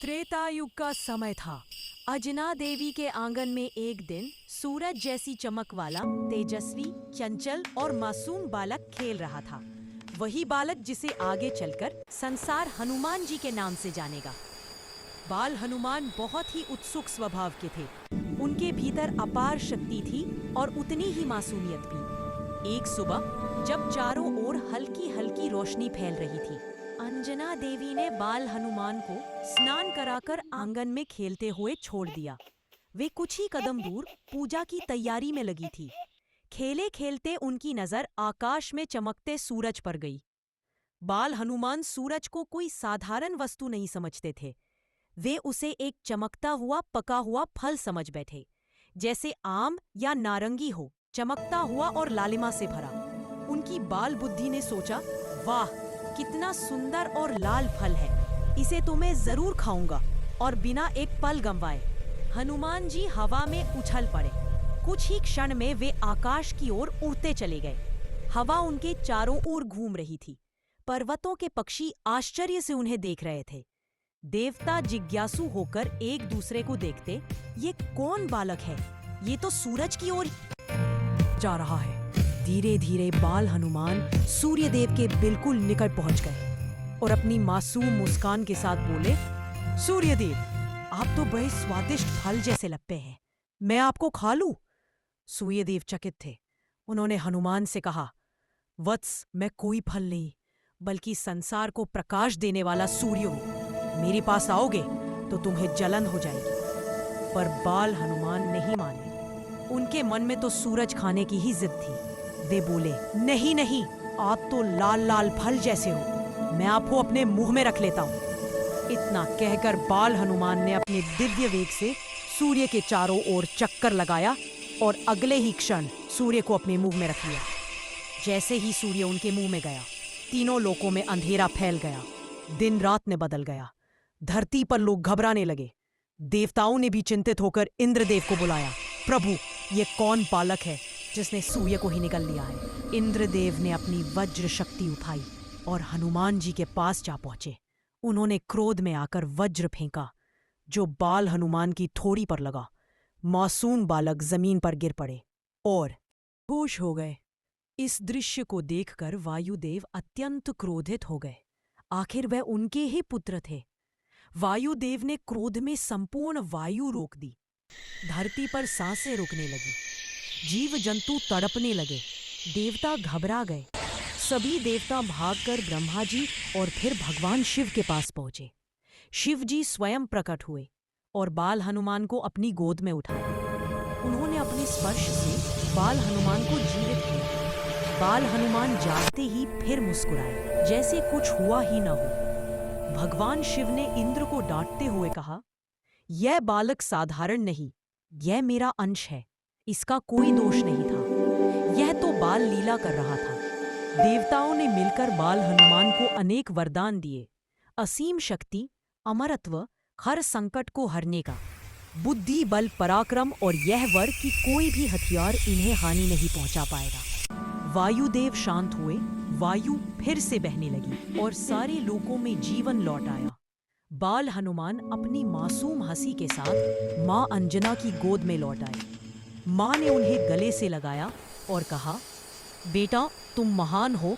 त्रेतायुग का समय था। अंजना देवी के आंगन में एक दिन सूरज जैसी चमक वाला तेजस्वी, चंचल और मासूम बालक खेल रहा था। वही बालक जिसे आगे चलकर संसार हनुमान जी के नाम से जानेगा। बाल हनुमान बहुत ही उत्सुक स्वभाव के थे। उनके भीतर अपार शक्ति थी और उतनी ही मासूमियत भी। एक सुबह जब चारों ओर हल्की हल्की रोशनी फैल रही थी, अंजना देवी ने बाल हनुमान को स्नान कराकर आंगन में खेलते हुए छोड़ दिया। वे कुछ ही कदम दूर पूजा की तैयारी में लगी थी। खेले खेलते उनकी नजर आकाश में चमकते सूरज पर गई। बाल हनुमान सूरज को कोई साधारण वस्तु नहीं समझते थे। वे उसे एक चमकता हुआ पका हुआ फल समझ बैठे, जैसे आम या नारंगी हो, चमकता हुआ और लालिमा से भरा। उनकी बाल बुद्धि ने सोचा, वाह, कितना सुंदर और लाल फल है, इसे तो मैं जरूर खाऊंगा। और बिना एक पल गंवाए हनुमान जी हवा में उछल पड़े। कुछ ही क्षण में वे आकाश की ओर उड़ते चले गए। हवा उनके चारों ओर घूम रही थी। पर्वतों के पक्षी आश्चर्य से उन्हें देख रहे थे। देवता जिज्ञासु होकर एक दूसरे को देखते, ये कौन बालक है? ये तो सूरज की ओर जा रहा है। धीरे धीरे बाल हनुमान सूर्य देव के बिल्कुल निकट पहुंच गए और अपनी मासूम मुस्कान के साथ बोले, सूर्य देव, आप तो बड़े स्वादिष्ट फल जैसे लगते हैं, मैं आपको खा लूं? सूर्य देव चकित थे। उन्होंने हनुमान से कहा, वत्स, मैं कोई फल नहीं, बल्कि संसार को प्रकाश देने वाला सूर्य हूं। मेरे पास आओगे तो तुम्हें जलन हो जाएगी। पर बाल हनुमान नहीं माने। उनके मन में तो सूरज खाने की ही जिद थी। वे बोले, नहीं नहीं, आप तो लाल लाल फल जैसे हो, मैं आपको अपने मुंह में रख लेता हूँ। इतना कहकर बाल हनुमान ने अपने दिव्य वेग से सूर्य के चारों ओर चक्कर लगाया और अगले ही क्षण सूर्य को अपने मुंह में रख लिया। जैसे ही सूर्य उनके मुंह में गया, तीनों लोकों में अंधेरा फैल गया। दिन रात में बदल गया। धरती पर लोग घबराने लगे। देवताओं ने भी चिंतित होकर इंद्रदेव को बुलाया। प्रभु, ये कौन बालक है जिसने सूर्य को ही निगल लिया है? इंद्रदेव ने अपनी वज्र शक्ति उठाई और हनुमान जी के पास जा पहुंचे। उन्होंने क्रोध में आकर वज्र फेंका, जो बाल हनुमान की थोड़ी पर लगा। मासूम बालक जमीन पर गिर पड़े और होश हो गए। इस दृश्य को देखकर वायुदेव अत्यंत क्रोधित हो गए। आखिर वह उनके ही पुत्र थे। वायुदेव ने क्रोध में संपूर्ण वायु रोक दी। धरती पर सांसें रुकने लगी। जीव जंतु तड़पने लगे। देवता घबरा गए। सभी देवता भागकर ब्रह्मा जी और फिर भगवान शिव के पास पहुंचे। शिव जी स्वयं प्रकट हुए और बाल हनुमान को अपनी गोद में उठाया। उन्होंने अपने स्पर्श से बाल हनुमान को जीवित किया। बाल हनुमान जागते ही फिर मुस्कुराए, जैसे कुछ हुआ ही न हो। भगवान शिव ने इंद्र को डांटते हुए कहा, यह बालक साधारण नहीं, यह मेरा अंश है, इसका कोई दोष नहीं था, यह तो बाल लीला कर रहा था। देवताओं ने मिलकर बाल हनुमान को अनेक वरदान दिए। असीम शक्ति, अमरत्व, हर संकट को हरने का, बुद्धि, बल, पराक्रम और यह वर कि कोई भी हथियार इन्हें हानि नहीं पहुंचा पाएगा। वायुदेव शांत हुए। वायु फिर से बहने लगी और सारे लोकों में जीवन लौट आया। बाल हनुमान अपनी मासूम हंसी के साथ मां अंजना की गोद में लौट आए। मां ने उन्हें गले से लगाया और कहा, बेटा, तुम महान हो,